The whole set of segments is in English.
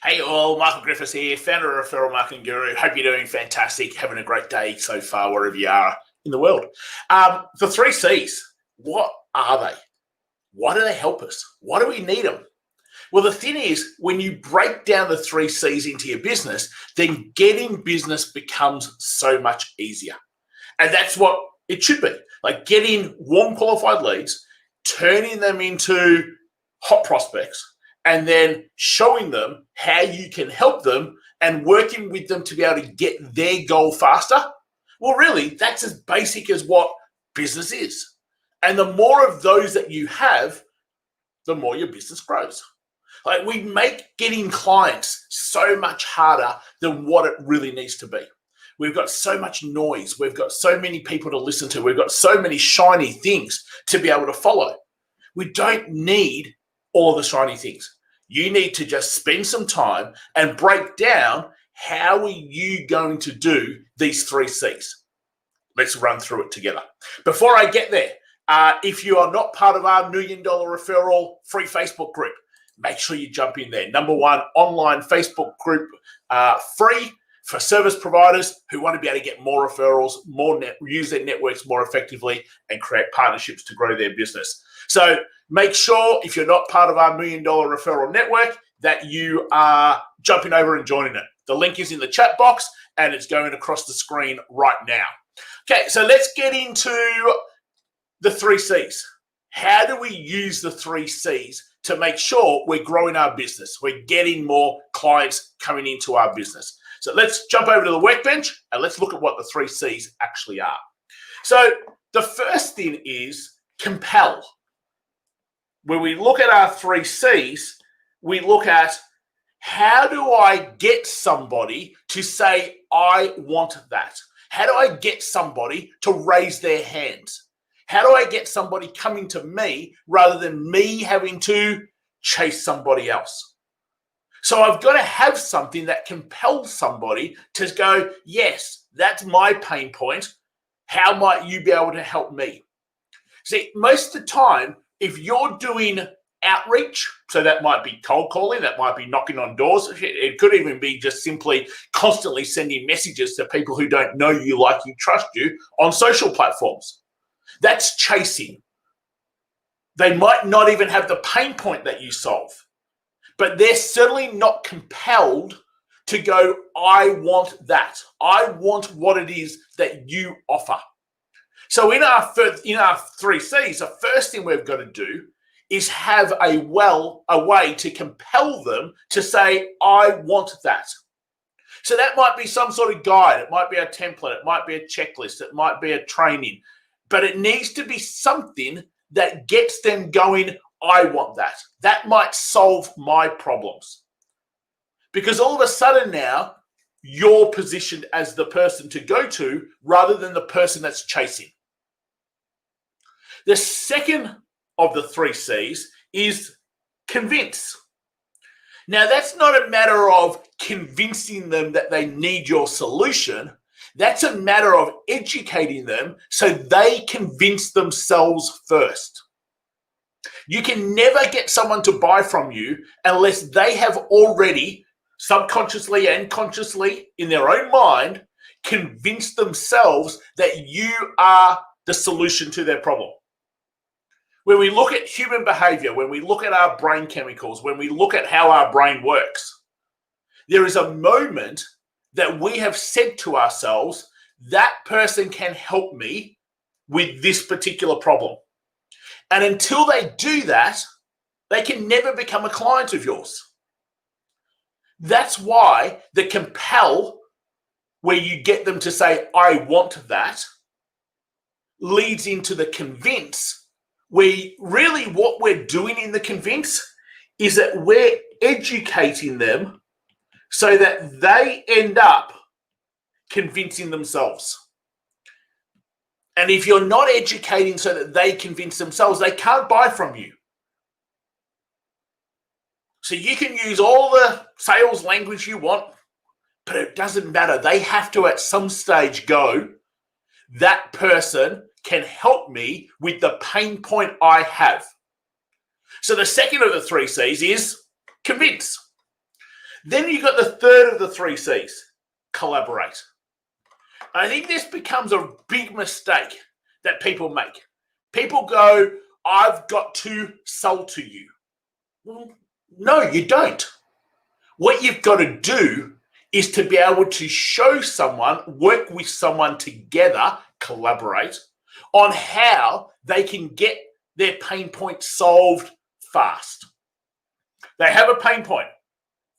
Hey all, Michael Griffiths here, founder of Referral Marketing Guru. Hope you're doing fantastic, having a great day so far wherever you are in the world. The 3 C's, what are they? Why do they help us? Why do we need them? Well, the thing is, when you break down the 3 C's into your business, then getting business becomes so much easier. And that's what it should be. Like getting warm qualified leads, turning them into hot prospects, and then showing them how you can help them and working with them to be able to get their goal faster. Well, really, that's as basic as what business is. And the more of those that you have, the more your business grows. Like we make getting clients so much harder than what it really needs to be. We've got so much noise. We've got so many people to listen to. We've got so many shiny things to be able to follow. We don't need all of the shiny things. You need to just spend some time and break down how are you going to do these 3 C's. Let's run through it together. Before I get there, if you are not part of our $1 Million Referral free Facebook group, make sure you jump in there. Number 1 online Facebook group, free for service providers who want to be able to get more referrals, use their networks more effectively, and create partnerships to grow their business. So make sure if you're not part of our $1 Million Referral Network that you are jumping over and joining it. The link is in the chat box and it's going across the screen right now. Okay, so let's get into the 3 C's. How do we use the 3 C's to make sure we're growing our business? We're getting more clients coming into our business. So let's jump over to the workbench and let's look at what the 3 C's actually are. So the first thing is compel. When we look at our 3 C's, we look at how do I get somebody to say, I want that? How do I get somebody to raise their hands? How do I get somebody coming to me rather than me having to chase somebody else? So I've got to have something that compels somebody to go, yes, that's my pain point. How might you be able to help me? See, most of the time, if you're doing outreach, so that might be cold calling, that might be knocking on doors, it could even be just simply constantly sending messages to people who don't know you, like you, trust you on social platforms. That's chasing. They might not even have the pain point that you solve, but they're certainly not compelled to go, I want that. I want what it is that you offer. So in our 3 C's, the first thing we've got to do is have a way to compel them to say, I want that. So that might be some sort of guide. It might be a template. It might be a checklist. It might be a training. But it needs to be something that gets them going, I want that. That might solve my problems. Because all of a sudden now, you're positioned as the person to go to rather than the person that's chasing. The second of the 3 C's is convince. Now, that's not a matter of convincing them that they need your solution. That's a matter of educating them so they convince themselves first. You can never get someone to buy from you unless they have already, subconsciously and consciously in their own mind, convinced themselves that you are the solution to their problem. When we look at human behavior, when we look at our brain chemicals, when we look at how our brain works, there is a moment that we have said to ourselves, that person can help me with this particular problem. And until they do that, they can never become a client of yours. That's why the compel, where you get them to say, I want that, leads into the convince, where really what we're doing in the convince is that we're educating them so that they end up convincing themselves. And if you're not educating so that they convince themselves, they can't buy from you. So you can use all the sales language you want, but it doesn't matter. They have to at some stage go, that person can help me with the pain point I have. So the second of the 3 C's is convince. Then you got the third of the 3 C's, collaborate. I think this becomes a big mistake that people make. People go, I've got to sell to you. Well, no, you don't. What you've got to do is to be able to show someone, work with someone together, collaborate on how they can get their pain point solved fast. They have a pain point.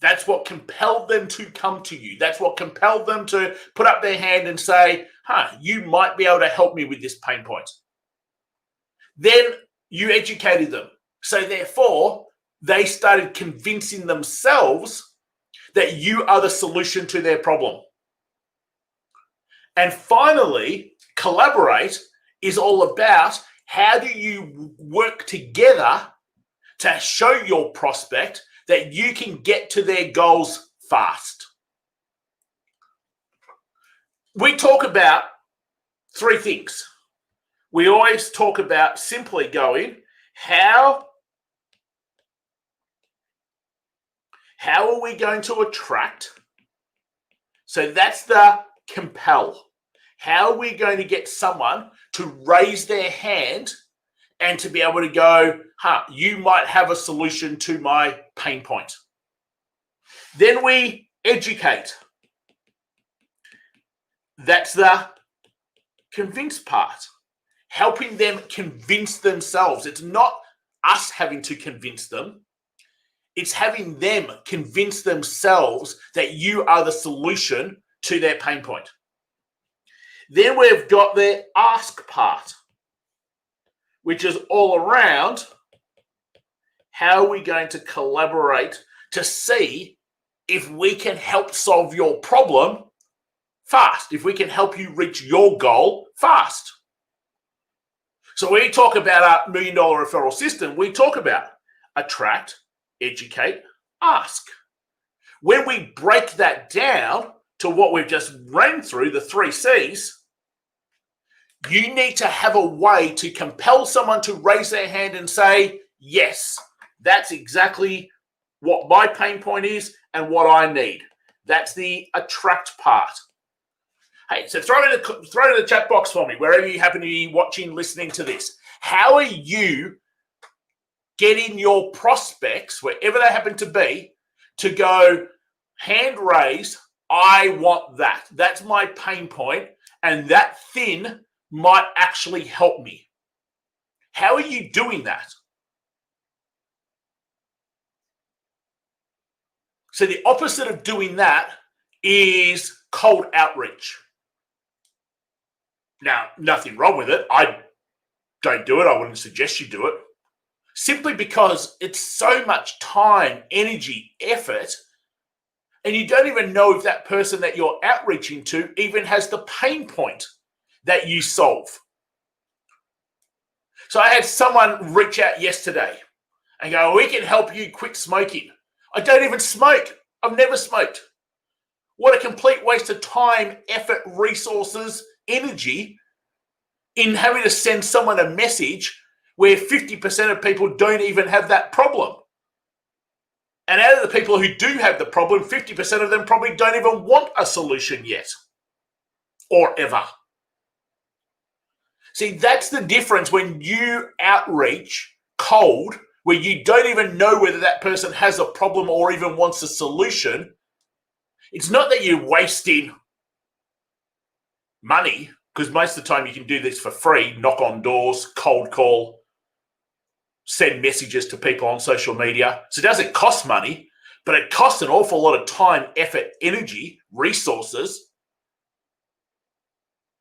That's what compelled them to come to you. That's what compelled them to put up their hand and say, you might be able to help me with this pain point. Then you educated them. So therefore, they started convincing themselves that you are the solution to their problem. And finally, collaborate is all about how do you work together to show your prospect that you can get to their goals fast. We talk about 3 things. We always talk about simply going, how are we going to attract? So that's the compel. How are we going to get someone to raise their hand and to be able to go, you might have a solution to my pain point. Then we educate. That's the convince part. Helping them convince themselves. It's not us having to convince them. It's having them convince themselves that you are the solution to their pain point. Then we've got the ask part, which is all around how are we going to collaborate to see if we can help solve your problem fast, if we can help you reach your goal fast. So when we talk about our $1 million referral system, we talk about attract, educate, ask. When we break that down to what we've just ran through, the 3 C's, you need to have a way to compel someone to raise their hand and say, yes, that's exactly what my pain point is and what I need. That's the attract part. Hey, so throw it in the chat box for me, wherever you happen to be watching, listening to this. How are you getting your prospects, wherever they happen to be, to go, hand raise, I want that. That's my pain point, and that thing might actually help me. How are you doing that? So the opposite of doing that is cold outreach. Now, nothing wrong with it. I don't do it. I wouldn't suggest you do it. Simply because it's so much time, energy, effort, and you don't even know if that person that you're outreaching to even has the pain point that you solve. So I had someone reach out yesterday and go, we can help you quit smoking. I don't even smoke. I've never smoked. What a complete waste of time, effort, resources, energy in having to send someone a message where 50% of people don't even have that problem. And out of the people who do have the problem, 50% of them probably don't even want a solution yet or ever. See, that's the difference when you outreach cold, where you don't even know whether that person has a problem or even wants a solution. It's not that you're wasting money, because most of the time you can do this for free, knock on doors, cold call, send messages to people on social media. So it doesn't cost money, but it costs an awful lot of time, effort, energy, resources,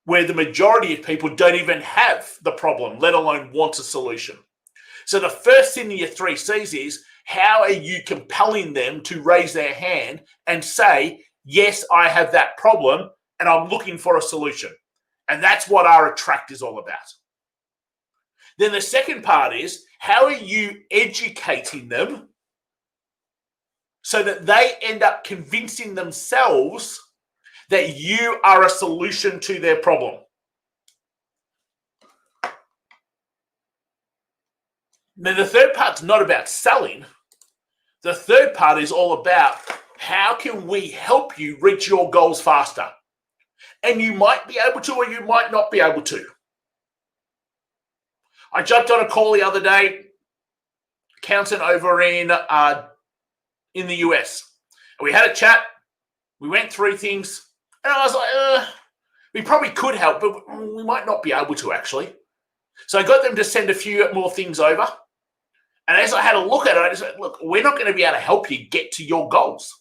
where the majority of people don't even have the problem, let alone want a solution. So the first thing in your 3 C's is, how are you compelling them to raise their hand and say, yes, I have that problem and I'm looking for a solution. And that's what our attract is all about. Then the second part is, how are you educating them so that they end up convincing themselves that you are a solution to their problem? Now, the third part's not about selling. The third part is all about how can we help you reach your goals faster? And you might be able to, or you might not be able to. I jumped on a call the other day, accountant over in the US. And we had a chat. We went through things. And I was like, we probably could help, but we might not be able to actually. So I got them to send a few more things over. And as I had a look at it, I just said, look, we're not going to be able to help you get to your goals.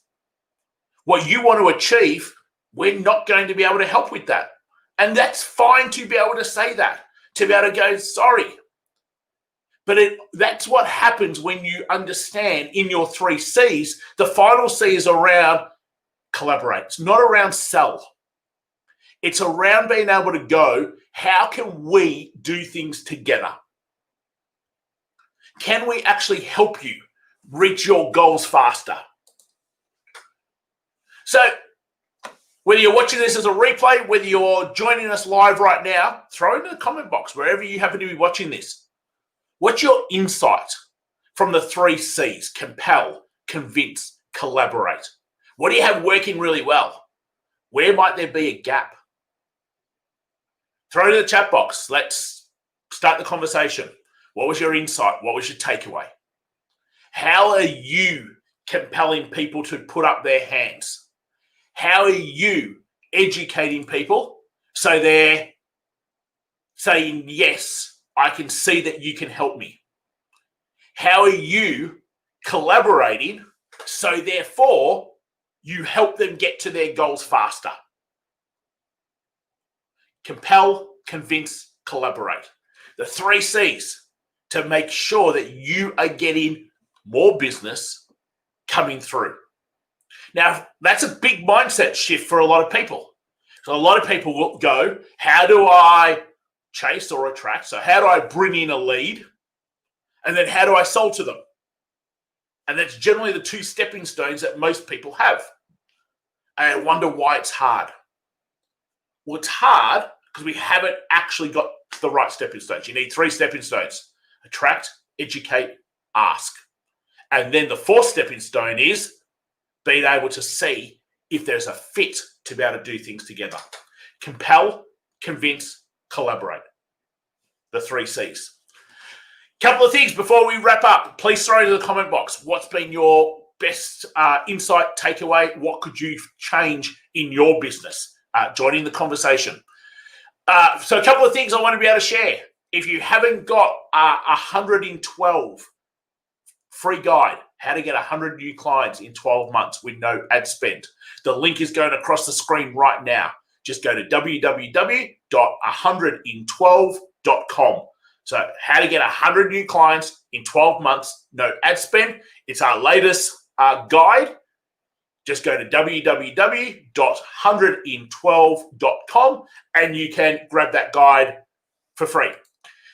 What you want to achieve, we're not going to be able to help with that. And that's fine to be able to say that, to be able to go, sorry. But that's what happens when you understand in your 3 C's. The final C is around collaborate. It's not around sell. It's around being able to go, how can we do things together? Can we actually help you reach your goals faster? So whether you're watching this as a replay, whether you're joining us live right now, throw it in the comment box, wherever you happen to be watching this. What's your insight from the 3 C's? Compel, convince, collaborate. What do you have working really well? Where might there be a gap? Throw it in the chat box. Let's start the conversation. What was your insight? What was your takeaway? How are you compelling people to put up their hands? How are you educating people so they're saying, yes, I can see that you can help me? How are you collaborating so therefore you help them get to their goals faster? Compel, convince, collaborate. The 3 C's to make sure that you are getting more business coming through. Now, that's a big mindset shift for a lot of people. So a lot of people will go, how do I chase or attract? So how do I bring in a lead? And then how do I sell to them? And that's generally the 2 stepping stones that most people have. And I wonder why it's hard. Well, it's hard because we haven't actually got the right stepping stones. You need 3 stepping stones: attract, educate, ask. And then the 4th stepping stone is being able to see if there's a fit to be able to do things together. Compel, convince, collaborate. The 3 C's. Couple of things before we wrap up. Please throw into the comment box. What's been your best insight, takeaway? What could you change in your business? Joining the conversation. So a couple of things I want to be able to share. If you haven't got 112 free guide, how to get 100 new clients in 12 months with no ad spend. The link is going across the screen right now. Just go to www.100in12.com. So how to get 100 new clients in 12 months, no ad spend. It's our latest guide. Just go to www.100in12.com and you can grab that guide for free.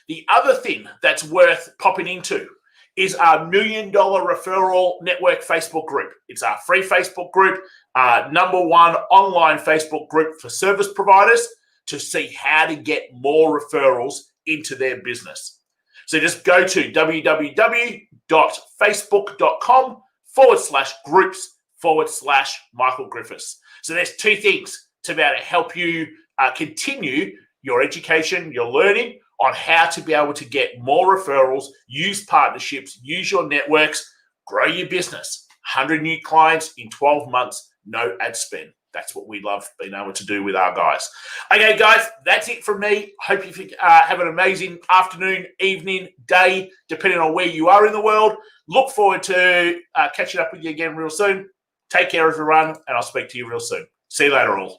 The other thing that's worth popping into is our $1 Million Referral Network Facebook group. It's our free Facebook group, #1 online Facebook group for service providers to see how to get more referrals into their business. So just go to www.facebook.com/groups/Michael Griffiths. So there's 2 things to be able to help you continue your education, your learning on how to be able to get more referrals, use partnerships, use your networks, grow your business. 100 new clients in 12 months, no ad spend. That's what we love being able to do with our guys. Okay, guys, that's it from me. Hope you have an amazing afternoon, evening, day, depending on where you are in the world. Look forward to catching up with you again real soon. Take care, everyone, and I'll speak to you real soon. See you later, all.